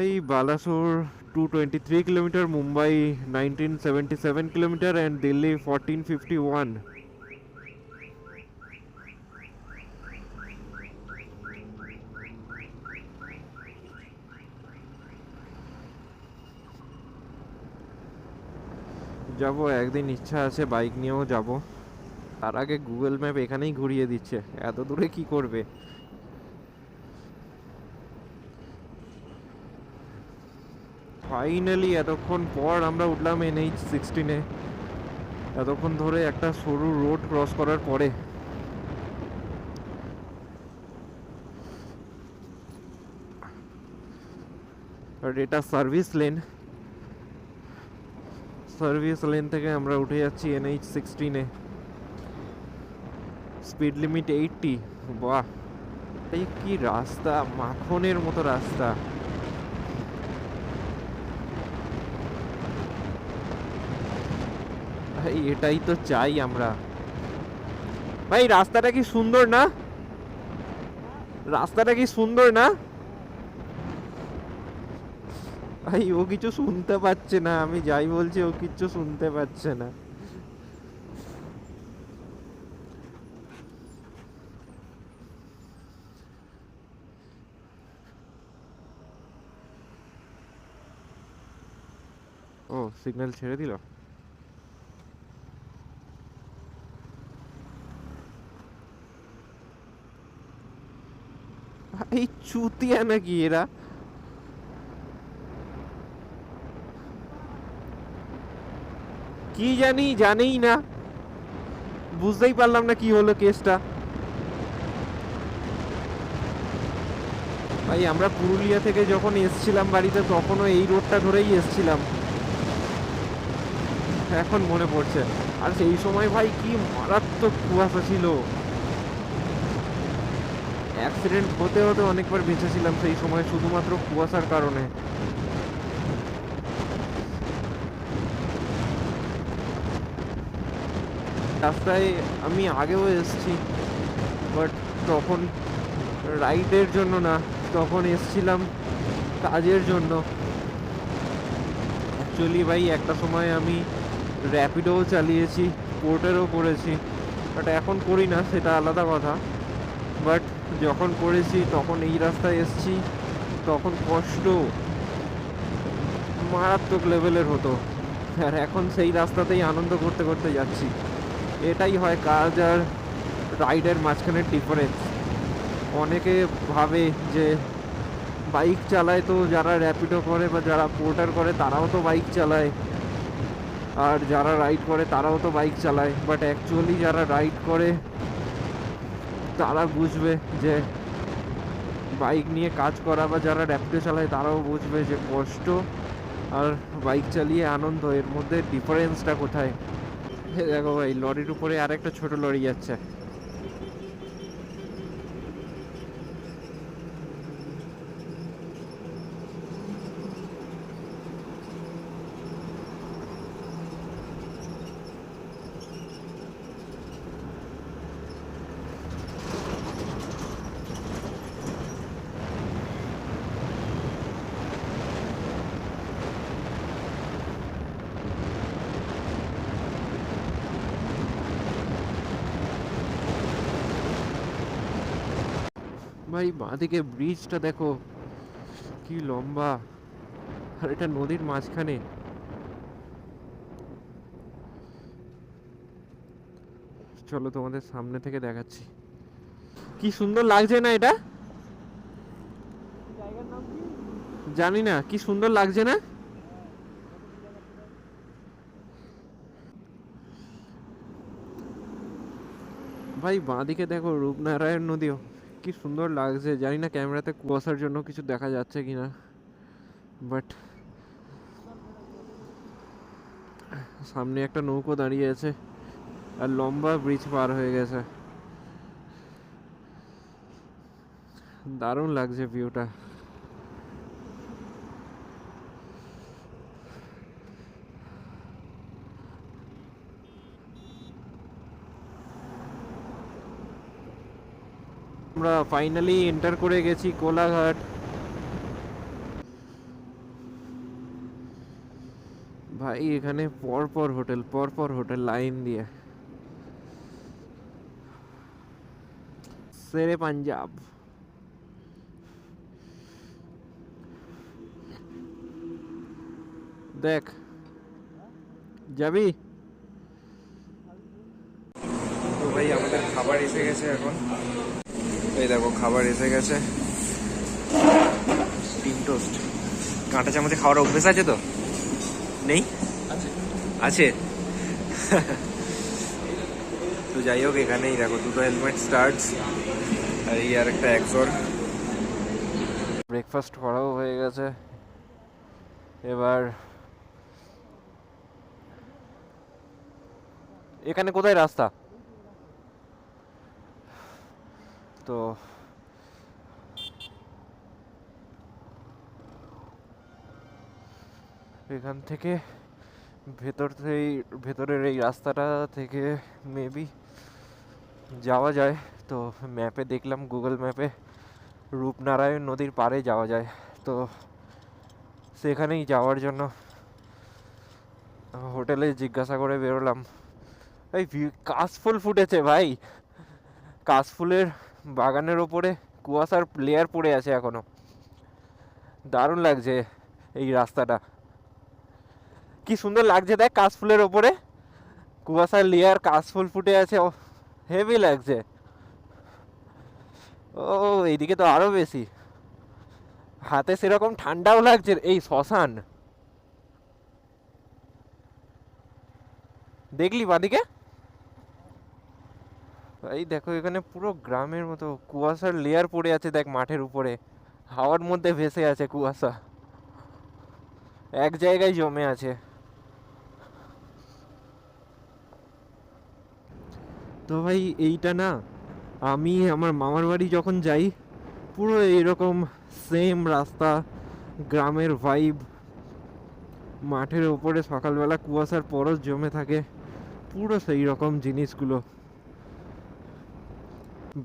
Bhai, Balasore 223 kilometer, Mumbai 1977 kilometer, and Delhi 1451. যাবো একদিন, ইচ্ছা আছে বাইক নিয়েও যাব। তার আগে গুগল ম্যাপ এখানেই ঘুরিয়ে দিচ্ছে, এত দূরে কি করবে। ফাইনালি এতক্ষণ পর আমরা উঠলাম NH16-এ। এতক্ষণ ধরে একটা সরু রোড ক্রস করার পরে। আর এটা সার্ভিস লেন। সার্ভিস লেন থেকে আমরা উঠে যাচ্ছি NH16-এ। Speed limit 80। বাহ, এই কি রাস্তা, মাখনের মতো রাস্তা। ভাই এটাই তো চাই আমরা। ভাই রাস্তাটা কি সুন্দর না? রাস্তাটা কি সুন্দর না? ভাই ও কিছু শুনতে পাচ্ছে না, আমি যাই বলছি ও কিছু শুনতে পাচ্ছে না। ও সিগন্যাল ছেড়ে দিল। এই চুতিয়া নাকি এরা? কি জানি, জানেই না। বুঝতেই পারলাম না কি হলো কেসটা। ভাই আমরা পুরুলিয়া থেকে যখন এসছিলাম বাড়িতে, তখনও এই রোডটা ধরেই এসছিলাম, এখন মনে পড়ছে। আর সেই সময় ভাই কি মারাত্মক কুয়াশা ছিল। অ্যাক্সিডেন্ট হতে হতে অনেকবার বেঁচেছিলাম সেই সময়, শুধুমাত্র কুয়াশার কারণে। রাস্তায় আমি আগেও এসেছি, বাট তখন রাইডের জন্য না, তখন এসছিলাম কাজের জন্য। অ্যাকচুয়ালি ভাই একটা সময় আমি র্যাপিডোও চালিয়েছি, পোর্টারও করেছি, বাট এখন করি না, সেটা আলাদা কথা। বাট যখন করেছি তখন এই রাস্তায় এসছি, তখন কষ্ট মারাত্মক লেভেলের হতো। আর এখন সেই রাস্তাতেই আনন্দ করতে করতে যাচ্ছি। এটাই হয় কাজ আর রাইডের মাঝখানের ডিফারেন্স। অনেকে ভাবে যে বাইক চালায় তো যারা র্যাপিডো করে বা যারা পোর্টার করে তারাও তো বাইক চালায়, আর যারা রাইড করে তারাও তো বাইক চালায়। বাট অ্যাকচুয়ালি যারা রাইড করে তারা বুঝবে যে বাইক নিয়ে কাজ করা, বা যারা র্যাপিডো চালায় তারাও বুঝবে যে কষ্ট আর বাইক চালিয়ে আনন্দ, এর মধ্যে ডিফারেন্সটা কোথায়। দেখো ভাই, লরির উপরে আরেকটা ছোট লরি যাচ্ছে। ভাই বাঁদিকে ব্রিজটা দেখো কি লম্বা, আর এটা নদীর মাঝখানে। চলো তোমাদের সামনে থেকে দেখাচ্ছি, কি সুন্দর লাগছে না এটা? জানি না, কি সুন্দর লাগছে না? ভাই বাঁদিকে দেখো রূপনারায়ণ নদীও কি সুন্দর লাগছে। জানি না ক্যামেরাতে কুয়াশার জন্য কিছু দেখা যাচ্ছে কিনা, বাট সামনে একটা নৌকো দাঁড়িয়ে আছে আর লম্বা ব্রিজ পার হয়ে গেছে। দারুণ লাগছে ভিউটা। আমরা ফাইনালি এন্টার করে গেছি কোলাঘাট। ভাই এখানে পরপর হোটেল লাইন দিয়ে। শেরে পাঞ্জাব। দেখ যাবি? তো ভাই আমাদের খাবার এসে গেছে এখন। এই দেখো খাবার এসে গেছে, ডিম টোস্ট। কাঁটা চামচে খাওয়ার অভ্যেস আছে তো? নেই? আছে। তো যাই হোক, এখানেই দেখো দুটো হেলমেট স্টার্টস আর এই আর একটা এক্সর। ব্রেকফাস্ট করাও হয়ে গেছে। এবার এখানে কোথায় রাস্তা? তো এখান থেকে ভেতরের এই রাস্তাটা থেকে মেবি যাওয়া যায়। তো ম্যাপে দেখলাম, গুগল ম্যাপে রূপনারায়ণ নদীর পাড়ে যাওয়া যায়। তো সেখানেই যাওয়ার জন্য হোটেলে জিজ্ঞাসা করে বেরোলাম। এই কাশফুল ফুটেছে ভাই, কাশফুলের বাগানের ওপরে কুয়াশার লেয়ার পড়ে আছে এখনো। দারুণ লাগছে এই রাস্তাটা, কি সুন্দর লাগছে দেখ, কাশফুলের ওপরে কুয়াশার লেয়ার, কাশফুল ফুটে আছে, হেভি লাগছে। ও এইদিকে তো আরো বেশি, হাতে সেরকম ঠান্ডাও লাগছে। এই শ্মশান দেখলি বাদিকে? এই দেখো এখানে পুরো গ্রামের মতো কুয়াশার লেয়ার পড়ে আছে, দেখ মাঠের উপরে হাওয়ার মধ্যে ভেসে আছে কুয়াশা, এক জায়গায় জমে আছে। তো ভাই এইটা না, আমি আমার মামার বাড়ি যখন যাই পুরো এইরকম সেম রাস্তা, গ্রামের ভাইব, মাঠের ওপরে সকালবেলা কুয়াশার পরশ জমে থাকে, পুরো সেই রকম জিনিসগুলো।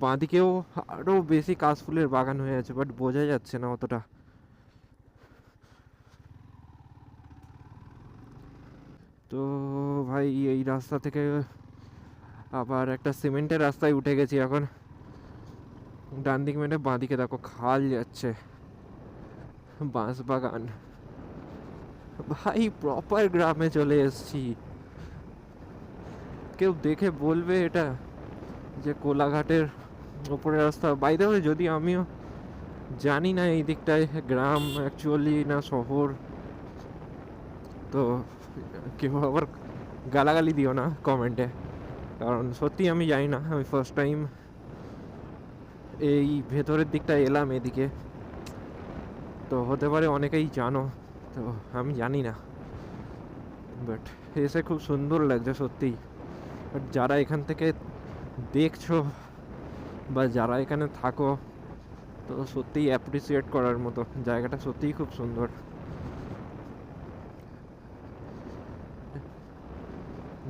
বাঁদিকেও আরও বেশি কাশফুলের বাগান হয়ে আছে, বাট বোঝা যাচ্ছে না অতটা। তো ভাই এই রাস্তা থেকে আবার একটা সিমেন্টের রাস্তায় উঠে গেছি এখন। ডান দিক মেটে বাঁদিকে দেখো খাল যাচ্ছে, বাঁশ বাগান। ভাই প্রপার গ্রামে চলে এসেছি। কেউ দেখে বলবে এটা যে কোলাঘাটের ওপরে রাস্তা। বাই দ্য ওয়ে, যদি আমিও জানি না এই দিকটায় গ্রাম অ্যাকচুয়ালি না শহর, তো কেউ আবার গালাগালি দিও না কমেন্টে, কারণ সত্যি আমি জানি না। আমি ফার্স্ট টাইম এই ভেতরের দিকটা এলাম এদিকে, তো হতে পারে অনেকেই জানো, তো আমি জানি না। বাট এসে খুব সুন্দর লাগছে সত্যিই। বাট যারা এখান থেকে দেখছো বা যারা এখানে থাকো, তো সত্যিই অ্যাপ্রিসিয়েট করার মতো, জায়গাটা সত্যিই খুব সুন্দর।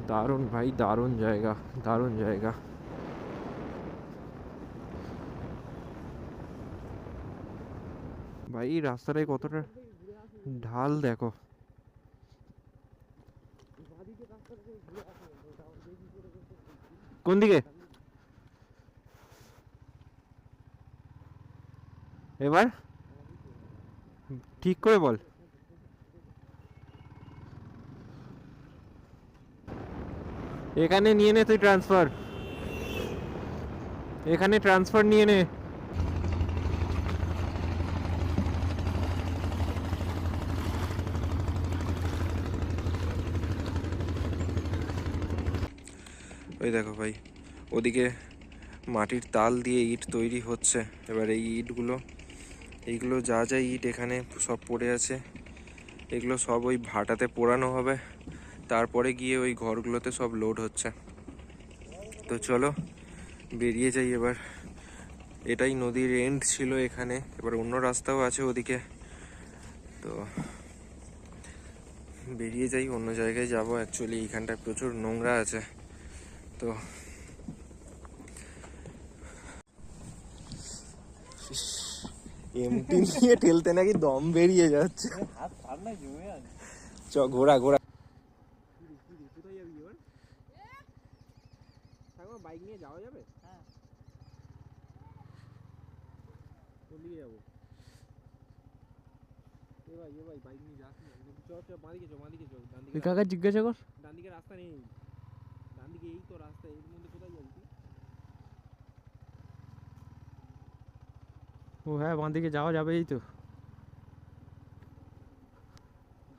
দারুণ ভাই, দারুণ জায়গা, দারুণ জায়গা। ভাই এই রাস্তাটায় কতটা ঢাল দেখো। কোন দিকে? এবার ঠিক করে বল। এখানে নিয়ে নে তুই ট্রান্সফার, এখানে ট্রান্সফার নিয়ে নে। ওই দেখো ভাই, ওদিকে মাটির তাল দিয়ে ইট তৈরি হচ্ছে। এবার এই এইগুলো যা যা ইট এখানে সব পড়ে আছে, এগুলো সব ওই ভাটাতে পোড়ানো হবে, তারপরে গিয়ে ওই ঘরগুলোতে সব লোড হচ্ছে। তো চলো বেরিয়ে যাই এবার। এটাই নদীর এন্ড ছিল এখানে, এবার অন্য রাস্তাও আছে ওদিকে। তো বেরিয়ে যাই, অন্য জায়গায় যাবো। অ্যাকচুয়ালি এইখানটায় প্রচুর নোংরা আছে। তো এমটি নিয়ে ঠেলতে নাকি দম বেরিয়ে যাচ্ছে। চ ঘোরা ঘোরা। বাইক নিয়ে যাওয়া যাবে? হ্যাঁ কোন দিকে যাবো? এ ভাই বাইক নিয়ে যাস না। চ বাঁদিকে চল ডান দিকে কাকা জিজ্ঞাসা কর। ডান দিকে রাস্তা নেই। ডান দিকে এই তো রাস্তা, এর মধ্যে কোথায় যাবি তুই? ও হ্যাঁ, বাঁ দিকে যাওয়া যাবে, এই তো।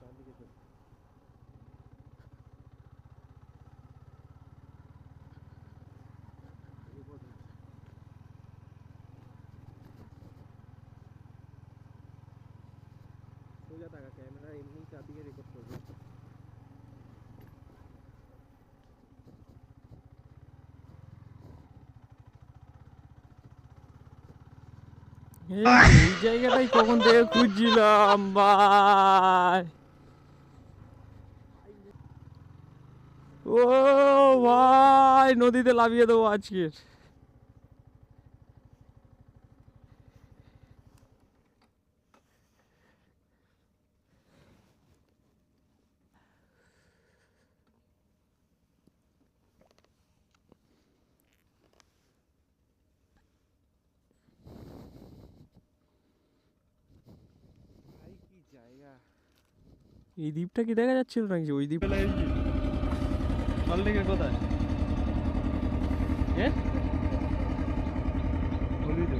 ডান দিকে চল। সোজা থাকা, ক্যামেরা এমনি চারদিকে রেকর্ড করবে। এই জায়গাটাই কখন থেকে খুঁজছিলাম ভাই। ও ভাই, নদীতে লাফিয়ে দেবো আজকের। ভাই কি জায়গা! এই দ্বীপটা কি দেখা যাচ্ছিল নাকি? ওই দ্বীপ কোথায়? বলি তো।